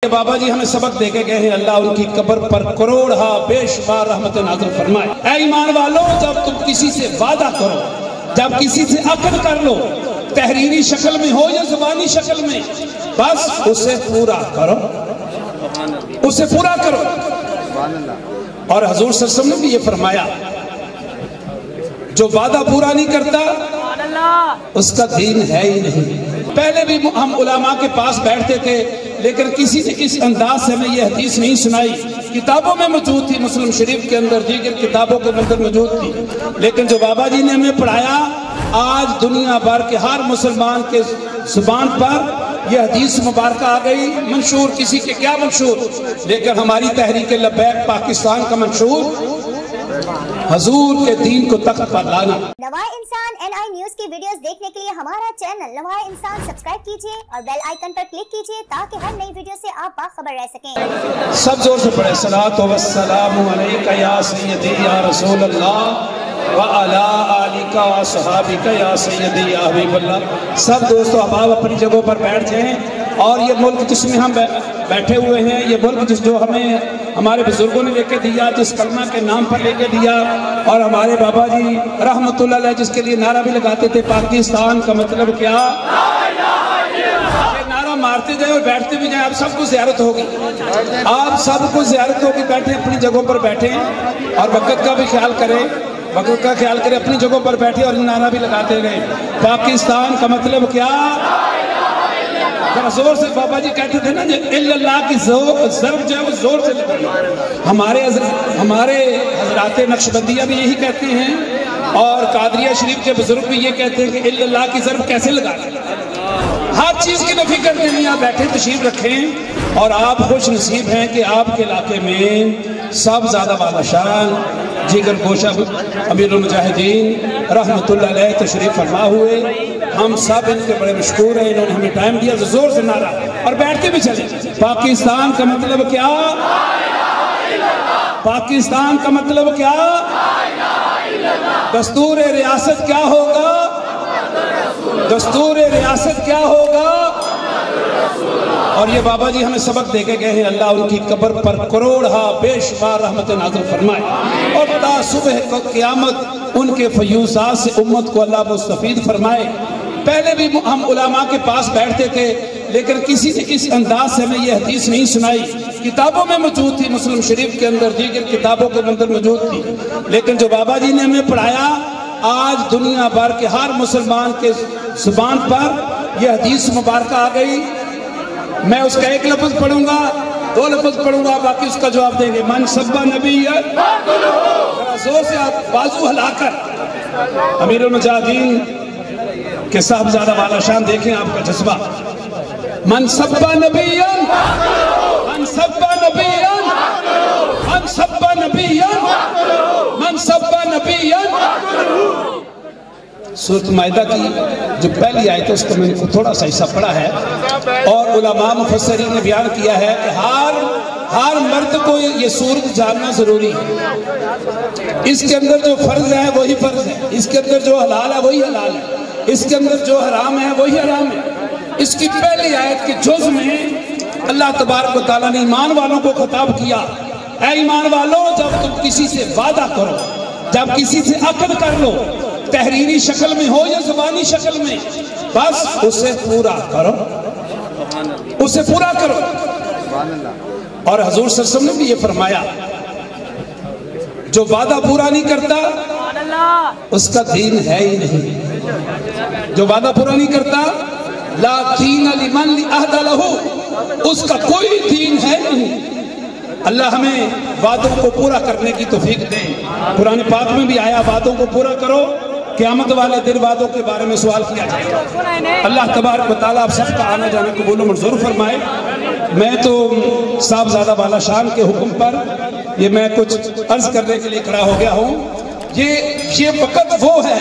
बाबा जी हमें सबक देके गए हैं, अल्लाह उनकी कब्र पर करोड़ बेशुमार रहमत नाज़िल फरमाए। ऐ ईमान वालों, जब तुम किसी से वादा करो, जब किसी से अक़द कर लो, तहरीरी शक्ल में हो या ज़ुबानी शक्ल में, बस उसे पूरा करो, उसे पूरा करो। और हुज़ूर सल्लल्लाहु अलैहि वसल्लम ने भी ये फरमाया, जो वादा पूरा नहीं करता उसका दीन है ही नहीं। पहले भी हम उलमा के पास बैठते थे, लेकिन किसी ने इस अंदाज से हमें यह हदीस नहीं सुनाई। किताबों में मौजूद थी, मुस्लिम शरीफ के अंदर, दीगर किताबों के अंदर मौजूद थी, लेकिन जो बाबा जी ने हमें पढ़ाया, आज दुनिया भर के हर मुसलमान के जुबान पर यह हदीस मुबारक आ गई। मंशूर किसी के क्या मंशूर, लेकिन हमारी तहरीक-ए-लब्बैक पाकिस्तान का मंशूर हुजूर के दीन को तख्त पर लाना। नवाए इंसान NI न्यूज़ की वीडियोस देखने के लिए हमारा चैनल नवाए इंसान सब्सक्राइब कीजिए और बेल आइकन पर क्लिक कीजिए ताकि हर नई वीडियो से आप बाखबर रह सकें। सब जोर से पढ़े, सलातो वस्सलामु अलैका या सय्यदी या रसूल अल्लाह व अला आलिका व सहाबिका या सय्यदी या हबीबल्लाह। सब दोस्तों अहबाब अपनी जगहों पर बैठ जाएं। और ये मुल्क जिसमें हम बैठे हुए हैं, ये मुल्क जो हमें हमारे बुजुर्गों ने लेके दिया, जिस कलमा के नाम पर लेके दिया, और हमारे बाबा जी रहमतुल्लाह अलैह जिसके लिए नारा भी लगाते थे, पाकिस्तान का मतलब क्या, नारा मारते जाए और बैठते भी जाए। आप सबको ज़ियारत होगी, आप सबको ज़ियारत होगी। बैठे अपनी जगहों पर बैठे और वक़्त का भी ख्याल करें, वक़्त का ख्याल करें, अपनी जगहों पर बैठे और नारा भी लगाते रहे। पाकिस्तान का मतलब क्या, जोर से बाबा जी कहते थे ना, इल्लल्लाह की ज़र्ब जो है वो जोर से लगाई। हमारे हज़रात नक्शबंदिया भी यही कहते हैं, और कादरिया शरीफ के बुजुर्ग भी ये कहते हैं कि इल्लल्लाह की ज़र्ब कैसे लगाते हैं। हर चीज़ की नफी करते हैं। आप बैठे तशरीफ रखें, और आप खुश नसीब हैं कि आपके इलाके में सब ज़्यादा बादशाह जिगर गोशा अमीरुल मुजाहिदीन रहमतुल्लाह अलैह तशरीफ फरमा हुए। हम सब इनके बड़े मशहूर हैं, इन्होंने हमें टाइम दिया, तो जोर से नारा और बैठते भी चले। पाकिस्तान का मतलब क्या, पाकिस्तान का मतलब क्या, दस्तूर रियासत क्या होगा, दस्तूर रियासत क्या होगा। और ये बाबा जी हमें सबक देके गए हैं, अल्लाह उनकी कब्र पर करोड़ बेशुमार रहमत नाज़िल फरमाए, और ता सुबह क़यामत उनके फयूज़ात से उम्मत को अल्लाह मुस्तफ़ीद फरमाए। पहले भी हम उलमा के पास बैठते थे, लेकिन किसी ने इस अंदाज से हमें यह हदीस नहीं सुनाई। किताबों में मौजूद थी, मुस्लिम शरीफ के अंदर, दीगर किताबों के अंदर मौजूद थी, लेकिन जो बाबा जी ने हमें पढ़ाया, आज दुनिया भर के हर मुसलमान के जुबान पर यह हदीस मुबारक आ गई। मैं उसका एक लफ्ज पढ़ूंगा, दो लफ्ज पढ़ूंगा, बाकी उसका जवाब देंगे। मन सब्बा नबी, जोर से आप बाजू हिलाकर अमीरुल मुजाहिदीन के साहबजादा वाला शान देखें, आपका जज्बा। मन सब्बा नबियन, मन सब्बा नबियन, मन सब्बा नबियन, मन सब्बा नबियन। सूरत माइदा की जो पहली आयत है उसको मैंने थोड़ा सा हिस्सा पढ़ा है, और उलमा मुफस्सिरीन ने बयान किया है कि हर मर्द को ये सूरत जानना जरूरी है। इसके अंदर जो फर्ज है वही फर्ज है, इसके अंदर जो हलाल है वही हलाल है, इसके अंदर जो हराम है वही हराम है। इसकी पहली आयत के जुज़ में अल्लाह तबारक व तआला ने ईमान वालों को खिताब किया, ऐ ईमान वालों, जब तुम किसी से वादा करो, जब किसी से अक़द कर लो, तहरीरी शक्ल में हो या ज़ुबानी शक्ल में, बस उसे पूरा करो, उसे पूरा करो। और हुज़ूर सल्लल्लाहु अलैहि वसल्लम ने भी ये फरमाया, जो वादा पूरा नहीं करता उसका दीन है ही नहीं। जो वादा पूरा नहीं करता, ला दीन लिमन अहदा लहू, उसका कोई दीन है नहीं। अल्लाह हमें वादों को पूरा करने की तौफीक दे। कुरान पाक में भी आया, वादों को पूरा करो, क़यामत वाले दिन वादों के बारे में सवाल किया जाएगा। अल्लाह तबारक व तआला आप सबका आना जाना कबूल मंजूर फरमाए। मैं तो साहबजादा वाला शान के हुक्म पर ये मैं कुछ अर्ज करने के लिए खड़ा हो गया हूँ। ये वक़्त वो है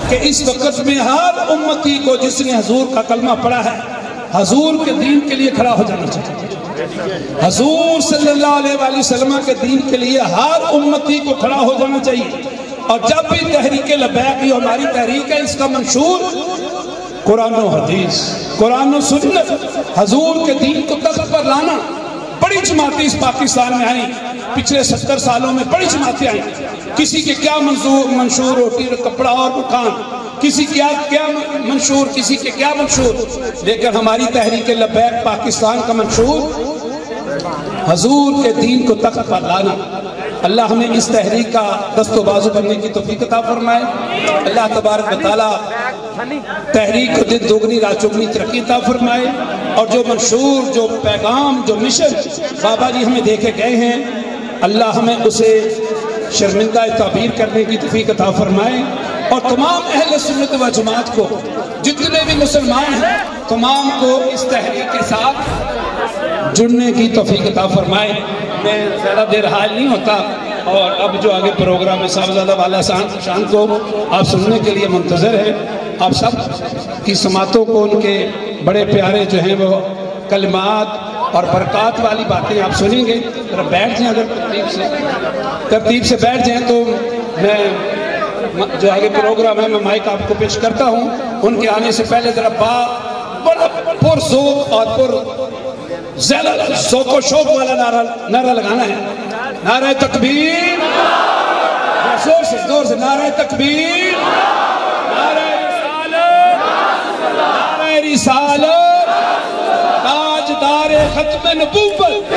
कि इस वक़्त में हर उम्मती को जिसने हुजूर का कलमा पढ़ा है, हुजूर के दीन के लिए खड़ा हो जाना चाहिए। हुजूर सल्लल्लाहु अलैहि वसल्लम के दीन के लिए हर उम्मती को खड़ा हो जाना चाहिए। और जब भी तहरीक-ए-लब्बैक हमारी तहरीक है, इसका मंशूर कुरान और हदीस, कुरान और सुन्नत, हुजूर के दीन को तख्त पर लाना, بڑی جماعتیں اس پاکستان میں آئیں، پچھلے 70 سالوں میں بڑی جماعتیں آئیں، کسی کے کیا منشور روٹی کپڑا اور مکان، کسی کیا منشور، کسی کے کیا منشور، لیکن ہماری تحریک لبیک پاکستان کا منشور حضور کے دین کو تخت پر لانا۔ اللہ ہمیں اس تحریک کا دست و بازو بننے کی توفیق عطا فرمائے۔ اللہ تبارک و تعالیٰ تحریک کو دن دوگنی رات چوگنی ترقی عطا فرمائے، اور جو منشور، جو پیغام، جو مشن بابا جی ہمیں دے کے گئے ہیں، اللہ ہمیں اسے شرمندہ تعبیر کرنے کی توفیق عطا فرمائے، اور تمام اہل سنت و جماعت کو، جتنے بھی مسلمان ہیں تمام کو اس تحریک کے ساتھ جڑنے کی توفیق عطا فرمائے۔ میں زیادہ دیر حائل نہیں ہوتا، اور اب جو آگے پروگرام ہے صاحبزادہ والا شان کو آپ سننے کے لیے منتظر ہیں۔ آپ سب کی سماعتوں کو ان کے بڑے پیارے جو ہیں وہ کلمات اور برکات والی باتیں آپ سنیں گے۔ ذرا بیٹھ جائیں، اگر ترتیب سے بیٹھ جائیں تو میں جو آگے پروگرام ہے میں مائک آپ کو پیش کرتا ہوں۔ ان کے آنے سے پہلے ذرا بڑا پر ذوق اور پر زیادہ ذوق و شوق والا نعرہ لگانا ہے۔ نعرہ تکبیر، زور سے نعرہ تکبیر، نعرہ رسالت، تاجدار ختم نبوت،